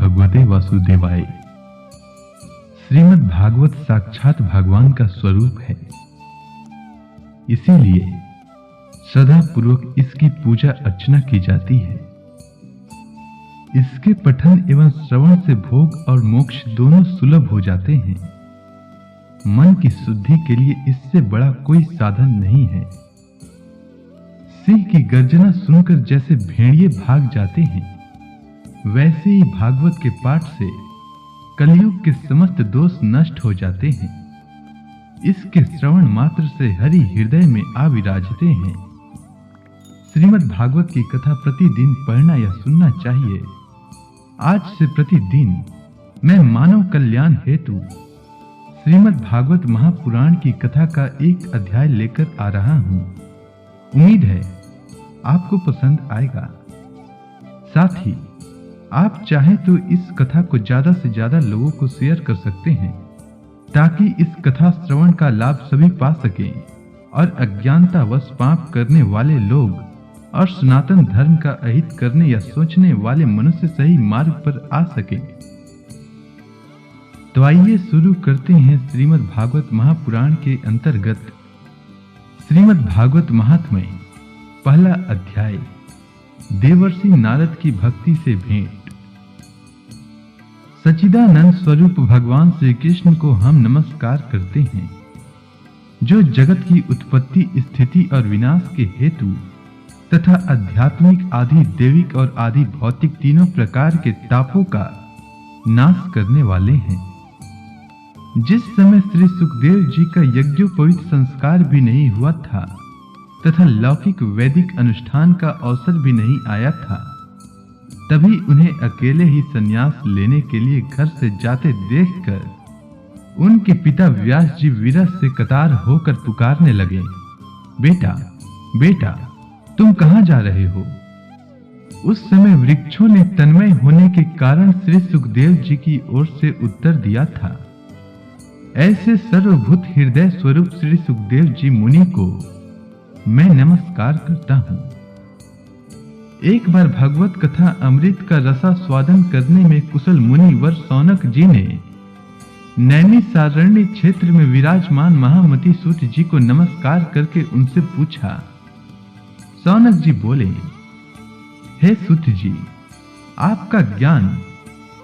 भगवते वासुदेवाय। श्रीमद् भागवत साक्षात भगवान का स्वरूप है, इसीलिए श्रद्धा पूर्वक इसकी पूजा अर्चना की जाती है। इसके पठन एवं श्रवण से भोग और मोक्ष दोनों सुलभ हो जाते हैं। मन की शुद्धि के लिए इससे बड़ा कोई साधन नहीं है। सिंह की गर्जना सुनकर जैसे भेड़िए भाग जाते हैं, वैसे ही भागवत के पाठ से कलयुग के समस्त दोष नष्ट हो जाते हैं। इसके श्रवण मात्र से हरि हृदय में आ विराजते हैं। श्रीमद् भागवत की कथा प्रतिदिन पढ़ना या सुनना चाहिए। आज से प्रतिदिन मैं मानव कल्याण हेतु श्रीमद् भागवत महापुराण की कथा का एक अध्याय लेकर आ रहा हूं। उम्मीद है आपको पसंद आएगा। साथ ही आप चाहें तो इस कथा को ज्यादा से ज्यादा लोगों को शेयर कर सकते हैं, ताकि इस कथा श्रवण का लाभ सभी पा सकें और अज्ञानतावश पाप करने वाले लोग और सनातन धर्म का अहित करने या सोचने वाले मनुष्य सही मार्ग पर आ सके। तो आइए शुरू करते हैं श्रीमद् भागवत महापुराण के अंतर्गत श्रीमद् भागवत महात्म्य, पहला अध्याय, देवर्षि नारद की भक्ति से भेंट। सच्चिदानंद स्वरूप भगवान श्री कृष्ण को हम नमस्कार करते हैं, जो जगत की उत्पत्ति, स्थिति और विनाश के हेतु तथा आध्यात्मिक, आदि देविक और आदि भौतिक तीनों प्रकार के तापों का नाश करने वाले हैं। जिस समय श्री सुखदेव जी का यज्ञोपवीत संस्कार भी नहीं हुआ था तथा लौकिक वैदिक अनुष्ठान का अवसर भी नहीं आया था, तभी उन्हें अकेले ही संन्यास लेने के लिए घर से जाते देखकर उनके पिता व्यास जी विरह से कतार होकर पुकारने लगे, बेटा बेटा, तुम कहां जा रहे हो? उस समय वृक्षों ने तन्मय होने के कारण श्री सुखदेव जी की ओर से उत्तर दिया था, ऐसे सर्वभूत हृदय स्वरूप श्री सुखदेव जी मुनि को मैं नमस्कार करता हूं। एक बार भगवत कथा अमृत का रसा स्वादन करने में कुशल मुनि वर सौनक जी ने नैमिषारण्य क्षेत्र में विराजमान महामती सूत जी को नमस्कार करके उनसे पूछा। सौनक जी बोले, हे सूत जी, आपका ज्ञान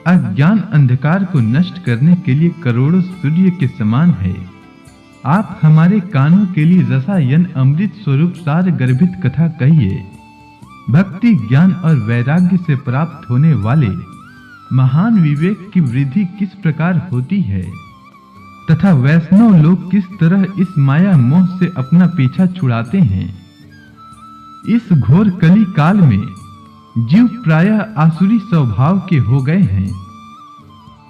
अज्ञान अंधकार को नष्ट करने के लिए करोड़ों सूर्य के समान है। आप हमारे कानों के लिए रसायन अमृत स्वरूप सार गर्भित कथा कहिए। भक्ति, ज्ञान और वैराग्य से प्राप्त होने वाले महान विवेक की वृद्धि किस प्रकार होती है तथा वैष्णव लोग किस तरह इस माया मोह से अपना पीछा छुड़ाते हैं। इस घोर कली काल में जीव प्रायः आसुरी स्वभाव के हो गए हैं।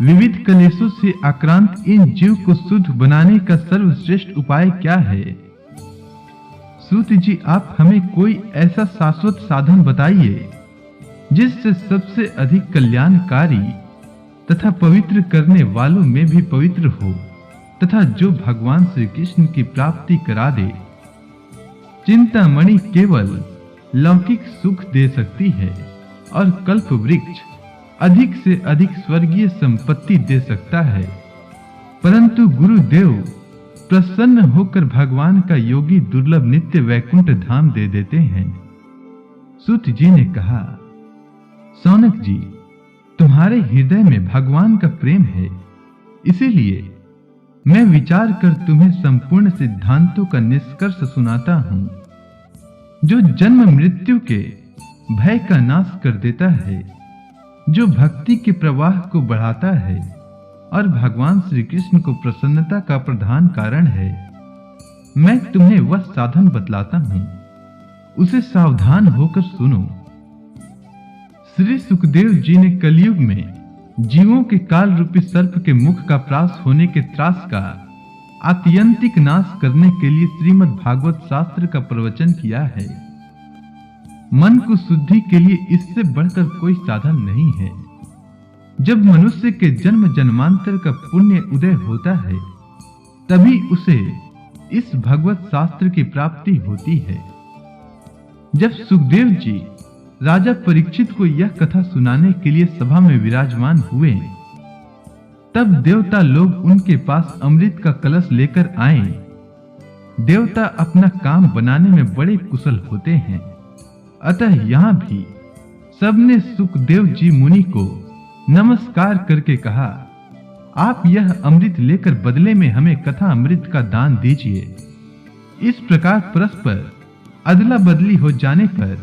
विविध कलेशों से आक्रांत इन जीव को शुद्ध बनाने का सर्वश्रेष्ठ उपाय क्या है? सूत जी, आप हमें कोई ऐसा शाश्वत साधन बताइए जिससे सबसे अधिक कल्याणकारी तथा पवित्र करने वालों में भी पवित्र हो तथा जो भगवान श्री कृष्ण की प्राप्ति करा दे। चिंतामणि केवल लौकिक सुख दे सकती है और कल्प वृक्ष अधिक से अधिक स्वर्गीय संपत्ति दे सकता है, परंतु गुरुदेव प्रसन्न होकर भगवान का योगी दुर्लभ नित्य वैकुंठ धाम दे देते हैं। सूत जी ने कहा, सौनक जी, तुम्हारे हृदय में भगवान का प्रेम है, इसीलिए मैं विचार कर तुम्हें संपूर्ण सिद्धांतों का निष्कर्ष सुनाता हूं, जो जन्म मृत्यु के भय का नाश कर देता है, जो भक्ति के प्रवाह को बढ़ाता है और भगवान श्री कृष्ण को प्रसन्नता का प्रधान कारण है। मैं तुम्हें वह साधन बतलाता हूं, उसे सावधान होकर सुनो। श्री सुखदेव जी ने कलयुग में जीवों के काल रूपी सर्प के मुख का प्रास होने के त्रास का आत्यंतिक नाश करने के लिए श्रीमद् भागवत शास्त्र का प्रवचन किया है। मन को शुद्धि के लिए इससे बढ़कर कोई साधन नहीं है। जब मनुष्य के जन्म जन्मांतर का पुण्य उदय होता है, तभी उसे इस भगवत शास्त्र की प्राप्ति होती है। जब सुखदेव जी राजा परीक्षित को यह कथा सुनाने के लिए सभा में विराजमान हुए, तब देवता लोग उनके पास अमृत का कलश लेकर आए। देवता अपना काम बनाने में बड़े कुशल होते हैं, अतः यहाँ भी सबने सुखदेव जी मुनि को नमस्कार करके कहा, आप यह अमृत लेकर बदले में हमें कथा अमृत का दान दीजिए। इस प्रकार परस्पर अदला बदली हो जाने पर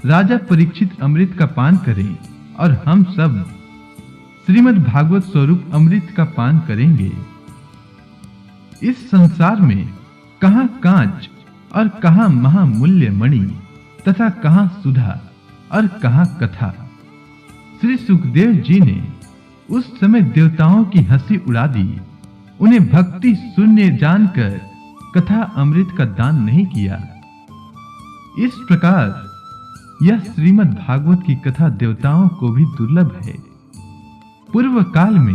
राजा परीक्षित अमृत का पान करें और हम सब श्रीमद् भागवत स्वरूप अमृत का पान करेंगे। इस संसार में कहां कांच और कहां महामूल्य मणि तथा कहां सुधा और कहां कथा। श्री सुखदेव जी ने उस समय देवताओं की हंसी उड़ा दी। उन्हें भक्ति शून्य जानकर कथा अमृत का दान नहीं किया। इस प्रकार यह श्रीमद् भागवत की कथा देवताओं को भी दुर्लभ है। पूर्व काल में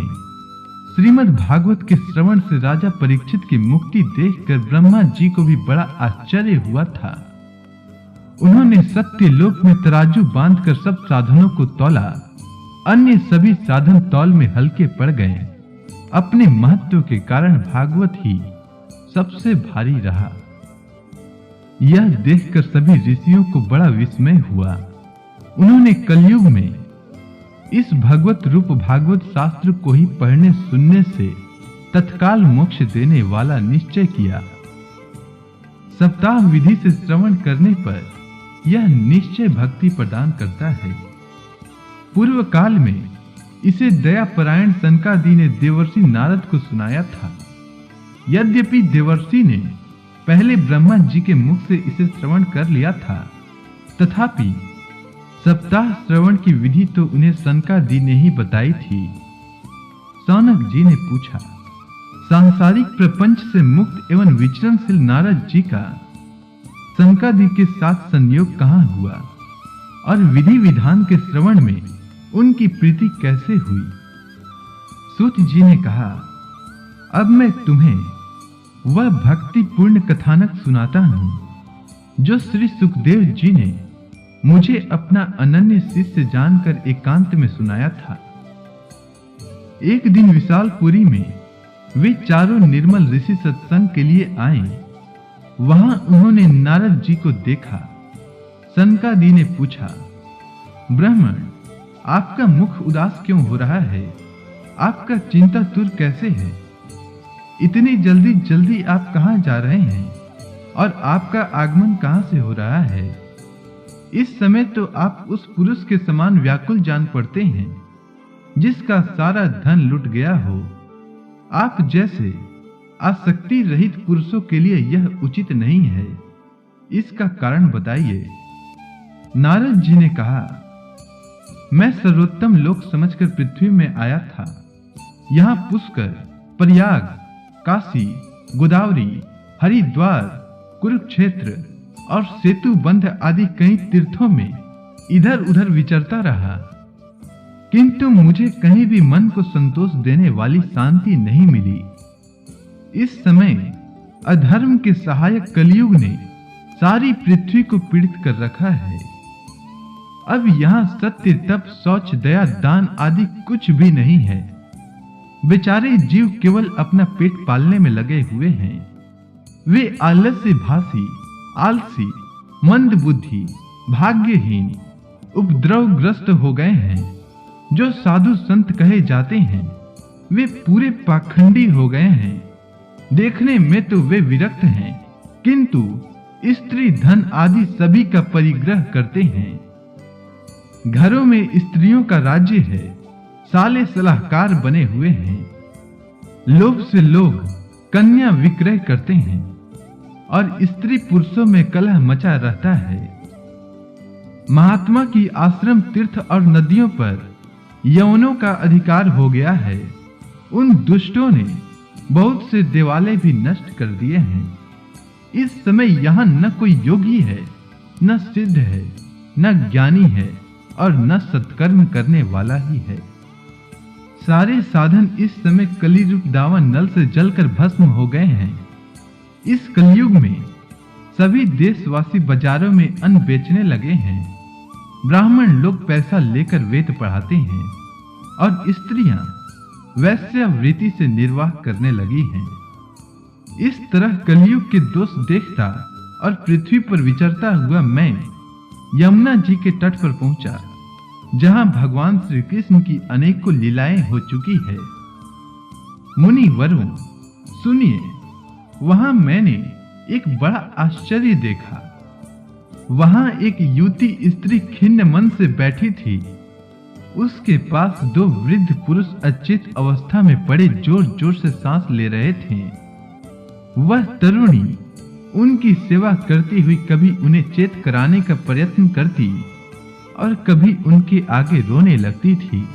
श्रीमद् भागवत के श्रवण से राजा परीक्षित की मुक्ति देखकर ब्रह्मा जी को भी बड़ा आश्चर्य हुआ था। उन्होंने सत्य लोक में तराजू बांधकर सब साधनों को तौला। अन्य सभी साधन तौल में हल्के पड़ गए। अपने महत्व के कारण भागवत ही सबसे भारी रहा। यह देखकर सभी ऋषियों को बड़ा विस्मय हुआ। उन्होंने कलयुग में इस भगवत रूप भागवत शास्त्र को ही पढ़ने सुनने से तत्काल मोक्ष देने वाला निश्चय किया। सप्ताह विधि से श्रवण करने पर यह निश्चय भक्ति प्रदान करता है। पूर्व काल में इसे दयापरायण सनकादि ने देवर्षि नारद को सुनाया था। यद्यपि देवर्षि ने पहले ब्रह्मा जी के मुख से इसे श्रवण कर लिया था, तथापि सप्ताह श्रवण की विधि तो उन्हें सनकादि ने ही बताई थी। सौनक जी ने पूछा, सांसारिक प्रपंच से मुक्त एवं विचरणशील नारद जी का सनकादि के साथ संयोग कहां हुआ और विधि विधान के श्रवण में उनकी प्रीति कैसे हुई? सूत जी ने कहा, अब मैं तुम्हें वह भक्ति पूर्ण कथानक सुनाता हूं जो श्री सुखदेव जी ने मुझे अपना अनन्य शिष्य जानकर एकांत में सुनाया था। एक दिन विशालपुरी में वे चारों निर्मल ऋषि सत्संग के लिए आए। वहां उन्होंने नारद जी को देखा। सनकादि ने पूछा, ब्राह्मण, आपका मुख उदास क्यों हो रहा है? आपका चिंतातुर कैसे है? इतनी जल्दी जल्दी आप कहां जा रहे हैं और आपका आगमन कहां से हो रहा है? इस समय तो आप उस पुरुष के समान व्याकुल जान पड़ते हैं जिसका सारा धन लुट गया हो। आप जैसे आसक्ति रहित पुरुषों के लिए यह उचित नहीं है। इसका कारण बताइए। नारद जी ने कहा, मैं सर्वोत्तम लोक समझकर पृथ्वी में आया था। यहाँ पुष्कर, प्रयाग, काशी, गोदावरी, हरिद्वार, कुरुक्षेत्र और सेतुबंध आदि कई तीर्थों में इधर उधर विचरता रहा, किंतु मुझे कहीं भी मन को संतोष देने वाली शांति नहीं मिली। इस समय अधर्म के सहायक कलयुग ने सारी पृथ्वी को पीड़ित कर रखा है। अब यहाँ सत्य, तप, शौच, दया, दान आदि कुछ भी नहीं है। बेचारे जीव केवल अपना पेट पालने में लगे हुए हैं। वे आलस्य भासी, आलसी, मंद बुद्धि, भाग्यहीन, उपद्रवग्रस्त हो गए हैं। जो साधु संत कहे जाते हैं वे पूरे पाखंडी हो गए हैं। देखने में तो वे विरक्त हैं, किंतु स्त्री, धन आदि सभी का परिग्रह करते हैं। घरों में स्त्रियों का राज्य है। साले सलाहकार बने हुए हैं। लोभ से लोग कन्या विक्रय करते हैं और स्त्री पुरुषों में कलह मचा रहता है। महात्मा की आश्रम, तीर्थ और नदियों पर यवनों का अधिकार हो गया है। उन दुष्टों ने बहुत से देवालय भी नष्ट कर दिए हैं। इस समय यहाँ न कोई योगी है, न सिद्ध है, न ज्ञानी है और न सत्कर्म करने वाला ही है। सारे साधन इस समय कलियुग दावा नल से जलकर भस्म हो गए हैं। इस कलयुग में सभी देशवासी बाजारों में अन्न बेचने लगे हैं। ब्राह्मण लोग पैसा लेकर वेद पढ़ाते हैं और स्त्रियां वैश्यावृत्ति से निर्वाह करने लगी हैं। इस तरह कलयुग के दोष देखता और पृथ्वी पर विचरता हुआ मैं यमुना जी के तट पर पहुंचा, जहां भगवान श्री कृष्ण की अनेकों लीलाएं हो चुकी है। मुनि वरुण सुनिए, वहां मैंने एक बड़ा आश्चर्य देखा। वहां एक युवती स्त्री खिन्न मन से बैठी थी। उसके पास दो वृद्ध पुरुष अचेत अवस्था में पड़े जोर जोर से सांस ले रहे थे। वह तरुणी उनकी सेवा करती हुई कभी उन्हें चेत कराने का प्रयत्न करती और कभी उनके आगे रोने लगती थी।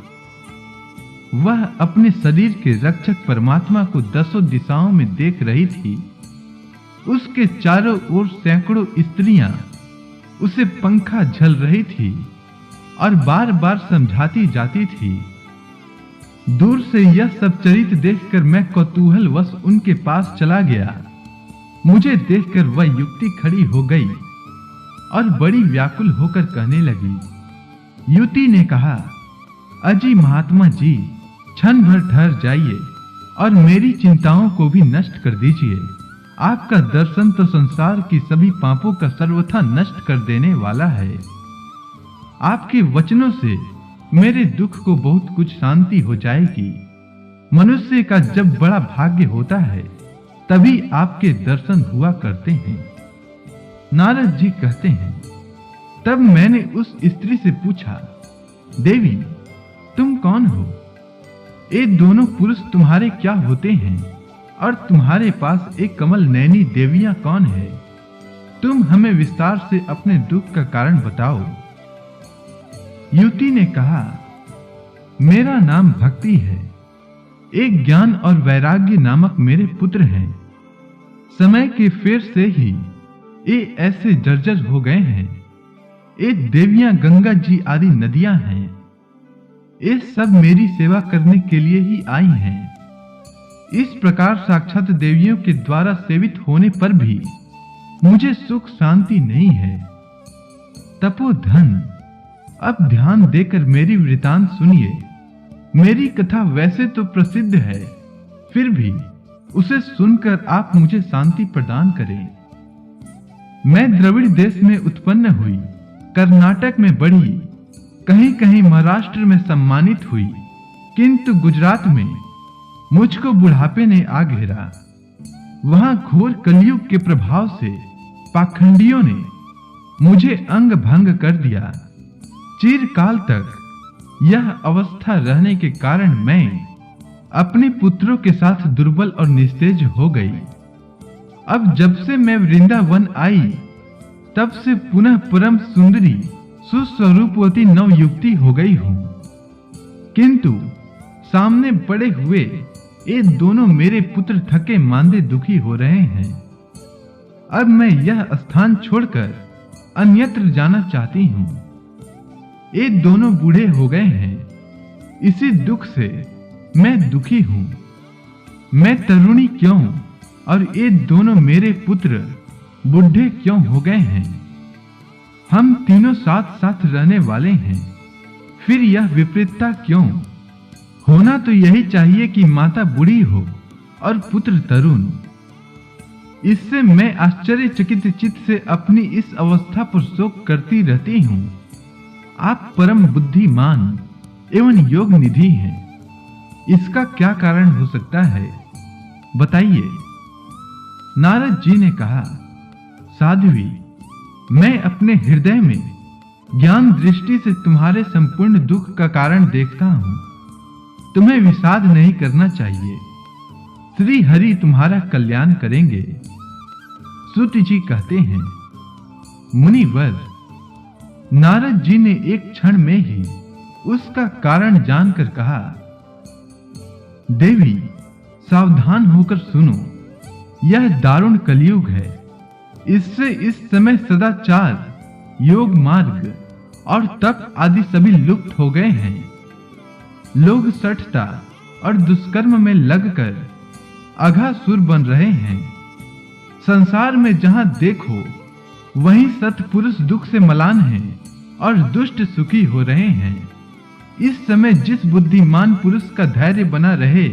वह अपने शरीर के रक्षक परमात्मा को दसों दिशाओं में देख रही थी। उसके चारों ओर सैकड़ों स्त्रियां उसे पंखा झल रही थी और बार-बार समझाती जाती थी। दूर से यह सब चरित्र देखकर मैं कौतूहलवश उनके पास चला गया। मुझे देखकर वह युवती खड़ी हो गई और बड़ी व्याकुल होकर कहने लगी। युवती ने कहा, अजी महात्मा जी, क्षण भर ठहर जाइए और मेरी चिंताओं को भी नष्ट कर दीजिए। आपका दर्शन तो संसार की सभी पापों का सर्वथा नष्ट कर देने वाला है। आपके वचनों से मेरे दुख को बहुत कुछ शांति हो जाएगी। मनुष्य का जब बड़ा भाग्य होता है तभी आपके दर्शन हुआ करते हैं। नारद जी कहते हैं, तब मैंने उस स्त्री से पूछा, देवी तुम कौन हो? ये दोनों पुरुष तुम्हारे क्या होते हैं और तुम्हारे पास एक कमल नैनी देवियां कौन है? तुम हमें विस्तार से अपने दुख का कारण बताओ। युवती ने कहा, मेरा नाम भक्ति है। एक ज्ञान और वैराग्य नामक मेरे पुत्र हैं। समय के फेर से ही ये ऐसे जर्जर हो गए हैं। ये देवियां गंगा जी आदि नदियां हैं। ये सब मेरी सेवा करने के लिए ही आई हैं। इस प्रकार साक्षात देवियों के द्वारा सेवित होने पर भी मुझे सुख शांति नहीं है। तपोधन, अब ध्यान देकर मेरी वृतांत सुनिए। मेरी कथा वैसे तो प्रसिद्ध है, फिर भी उसे सुनकर आप मुझे शांति प्रदान करें। मैं द्रविड़ देश में उत्पन्न हुई, कर्नाटक में बढ़ी, कहीं कहीं महाराष्ट्र में सम्मानित हुई, किंतु गुजरात में मुझको बुढ़ापे ने आ घेरा। वहां घोर कलयुग के प्रभाव से पाखंडियों ने मुझे अंग भंग कर दिया। चिरकाल तक यह अवस्था रहने के कारण मैं अपने पुत्रों के साथ दुर्बल और निस्तेज हो गई। अब जब से मैं वृंदावन आई, तब से पुनः परम सुंदरी सुस्वरूपवती नवयुक्ति हो गई हूं। किंतु सामने पड़े हुए ये दोनों मेरे पुत्र थके मांदे दुखी हो रहे हैं। अब मैं यह स्थान छोड़कर अन्यत्र जाना चाहती हूं। ये दोनों बूढ़े हो गए हैं। इसी दुख से मैं दुखी हूं। मैं तरुणी क्यों और ये दोनों मेरे पुत्र बूढ़े क्यों हो गए हैं? हम तीनों साथ साथ रहने वाले हैं, फिर यह विपरीतता क्यों? होना तो यही चाहिए कि माता बूढ़ी हो और पुत्र तरुण। इससे मैं आश्चर्यचकित चित्त से अपनी इस अवस्था पर शोक करती रहती हूं। आप परम बुद्धिमान एवं योग निधि हैं। इसका क्या कारण हो सकता है, बताइए। नारद जी ने कहा, साध्वी, मैं अपने हृदय में ज्ञान दृष्टि से तुम्हारे संपूर्ण दुख का कारण देखता हूं। तुम्हें विषाद नहीं करना चाहिए। श्री हरि तुम्हारा कल्याण करेंगे। सूत जी कहते हैं, मुनिवर, नारद जी ने एक क्षण में ही उसका कारण जानकर कहा, देवी सावधान होकर सुनो, यह दारुण कलयुग है। इससे इस समय सदाचार, योग मार्ग और तप आदि सभी लुप्त हो गए हैं। लोग सठता और दुष्कर्म में लगकर अघासुर बन रहे हैं। संसार में जहां देखो वहीं सत्पुरुष दुख से मलान हैं और दुष्ट सुखी हो रहे हैं। इस समय जिस बुद्धिमान पुरुष का धैर्य बना रहे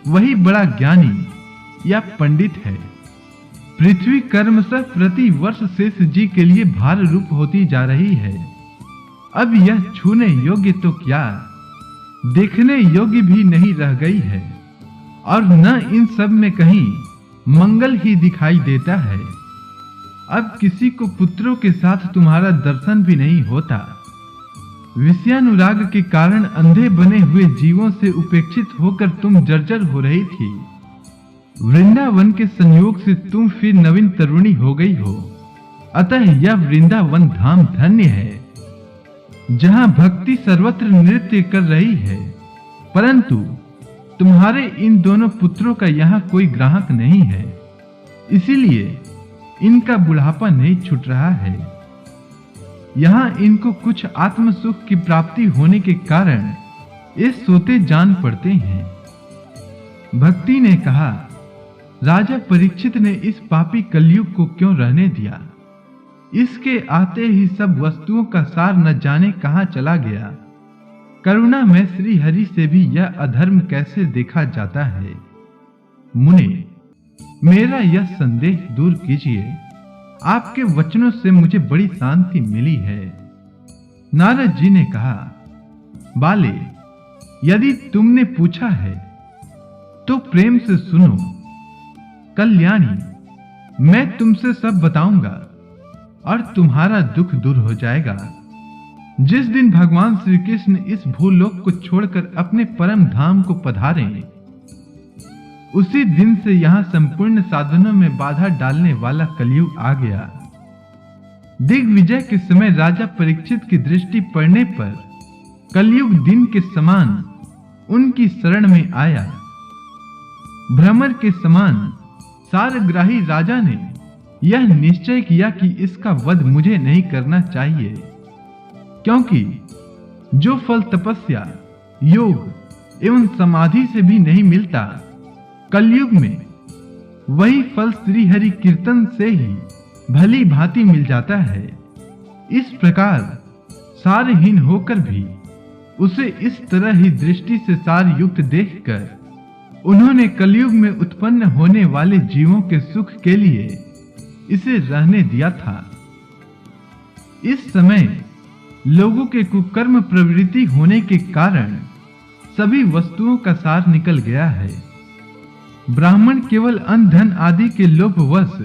वही बड़ा ज्ञानी या पंडित है। पृथ्वी कर्मशः प्रति वर्ष शेष जी के लिए भार रूप होती जा रही है। अब यह छूने योग्य तो क्या, देखने योग्य भी नहीं रह गई है, और न इन सब में कहीं मंगल ही दिखाई देता है। अब किसी को पुत्रों के साथ तुम्हारा दर्शन भी नहीं होता। विषयानुराग के कारण अंधे बने हुए जीवों से उपेक्षित होकर तुम जर्जर हो रही थी। वृंदावन के संयोग से तुम फिर नवीन तरुणी हो गई हो। अतः यह वृंदावन धाम धन्य है, जहां भक्ति सर्वत्र नृत्य कर रही है। परंतु तुम्हारे इन दोनों पुत्रों का यहाँ कोई ग्राहक नहीं है, इसीलिए इनका बुढ़ापा नहीं छूट रहा है। यहाँ इनको कुछ आत्म सुख की प्राप्ति होने के कारण ये सोते जान पड़ते हैं। भक्ति ने कहा, राजा परीक्षित ने इस पापी कलयुग को क्यों रहने दिया? इसके आते ही सब वस्तुओं का सार न जाने कहां चला गया। करुणा में श्री हरि से भी यह अधर्म कैसे देखा जाता है? मुने, मेरा यह संदेह दूर कीजिए। आपके वचनों से मुझे बड़ी शांति मिली है। नारद जी ने कहा, बाले, यदि तुमने पूछा है तो प्रेम से सुनो। कल्याणी, मैं तुमसे सब बताऊंगा और तुम्हारा दुख दूर हो जाएगा। जिस दिन भगवान श्री कृष्ण इस भूलोक को छोड़कर अपने परम धाम को पधारें, उसी दिन से यहां संपूर्ण साधनों में बाधा डालने वाला कलयुग आ गया। दिग्विजय के समय राजा परीक्षित की दृष्टि पड़ने पर कलयुग दिन के समान उनकी शरण में आया। भ्रमर के समान सारग्राही राजा ने यह निश्चय किया कि इसका वध मुझे नहीं करना चाहिए, क्योंकि जो फल तपस्या, योग एवं समाधि से भी नहीं मिलता, कलयुग में वही फल श्री हरि कीर्तन से ही भली भांति मिल जाता है। इस प्रकार सारहीन होकर भी उसे इस तरह ही दृष्टि से सार युक्त देखकर उन्होंने कलयुग में उत्पन्न होने वाले जीवों के सुख के लिए इसे रहने दिया था। इस समय लोगों के कुकर्म प्रवृत्ति होने के कारण सभी वस्तुओं का सार निकल गया है। ब्राह्मण केवल अन्न धन आदि के लोभवश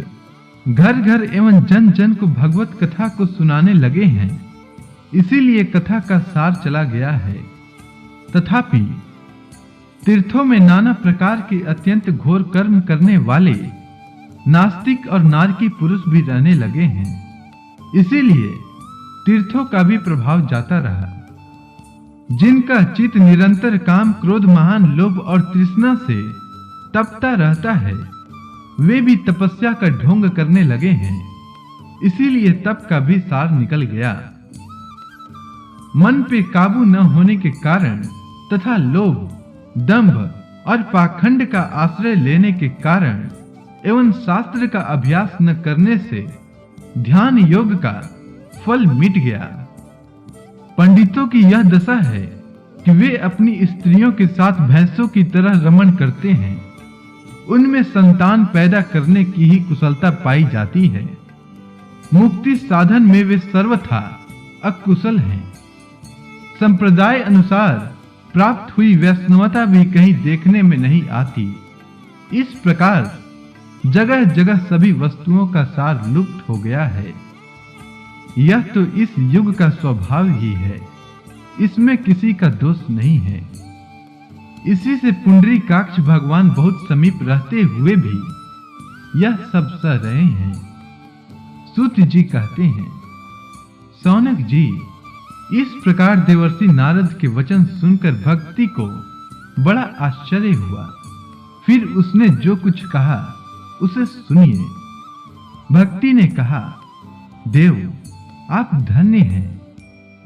घर घर एवं जन जन को भगवत कथा को सुनाने लगे हैं, इसीलिए कथा का सार चला गया है। तथापि तीर्थों में नाना प्रकार के अत्यंत घोर कर्म करने वाले नास्तिक और नारकी पुरुष भी रहने लगे हैं, इसीलिए तीर्थों का भी प्रभाव जाता रहा। जिनका चित्त निरंतर काम, क्रोध, महान लोभ और तृष्णा से तपता रहता है, वे भी तपस्या का ढोंग करने लगे हैं, इसीलिए तप का भी सार निकल गया। मन पे काबू न होने के कारण तथा लोभ, दंभ और पाखंड का आश्रय लेने के कारण एवं शास्त्र का अभ्यास न करने से ध्यान योग का फल मिट गया। पंडितों की यह दशा है कि वे अपनी स्त्रियों के साथ भैंसों की तरह रमण करते हैं। उनमें संतान पैदा करने की ही कुशलता पाई जाती है। मुक्ति साधन में वे सर्वथा अकुशल हैं। संप्रदाय अनुसार प्राप्त हुई वैष्णवता भी कहीं देखने में नहीं आती। इस प्रकार जगह जगह सभी वस्तुओं का सार लुप्त हो गया है। यह तो इस युग का स्वभाव ही है, इसमें किसी का दोष नहीं है। इसी से पुंडरीकाक्ष भगवान बहुत समीप रहते हुए भी यह सब सह रहे हैं। सूत जी कहते हैं, सौनक जी, इस प्रकार देवर्षि नारद के वचन सुनकर भक्ति को बड़ा आश्चर्य हुआ। फिर उसने जो कुछ कहा उसे सुनिए। भक्ति ने कहा, देव, आप धन्य हैं।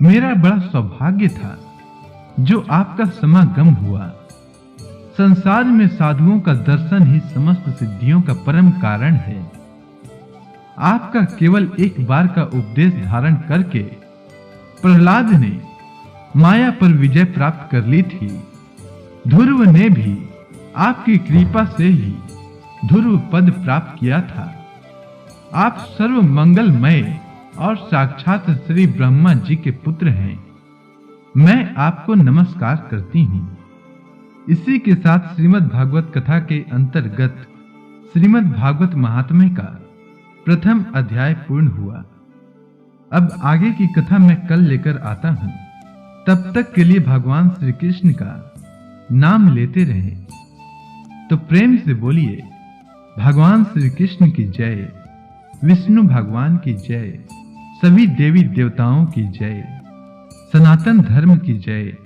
मेरा बड़ा सौभाग्य था जो आपका समागम हुआ। संसार में साधुओं का दर्शन ही समस्त सिद्धियों का परम कारण है। आपका केवल एक बार का उपदेश धारण करके प्रहलाद ने माया पर विजय प्राप्त कर ली थी। ध्रुव ने भी आपकी कृपा से ही ध्रुव पद प्राप्त किया था। आप सर्व मंगलमय और साक्षात श्री ब्रह्मा जी के पुत्र हैं। मैं आपको नमस्कार करती हूँ। इसी के साथ श्रीमद् भागवत कथा के अंतर्गत श्रीमद् भागवत महात्म्य का प्रथम अध्याय पूर्ण हुआ। अब आगे की कथा मैं कल लेकर आता हूँ। तब तक के लिए भगवान श्री कृष्ण का नाम लेते रहें। तो प्रेम से बोलिए भगवान श्री कृष्ण की जय, विष्णु भगवान की जय, सभी देवी देवताओं की जय, सनातन धर्म की जय।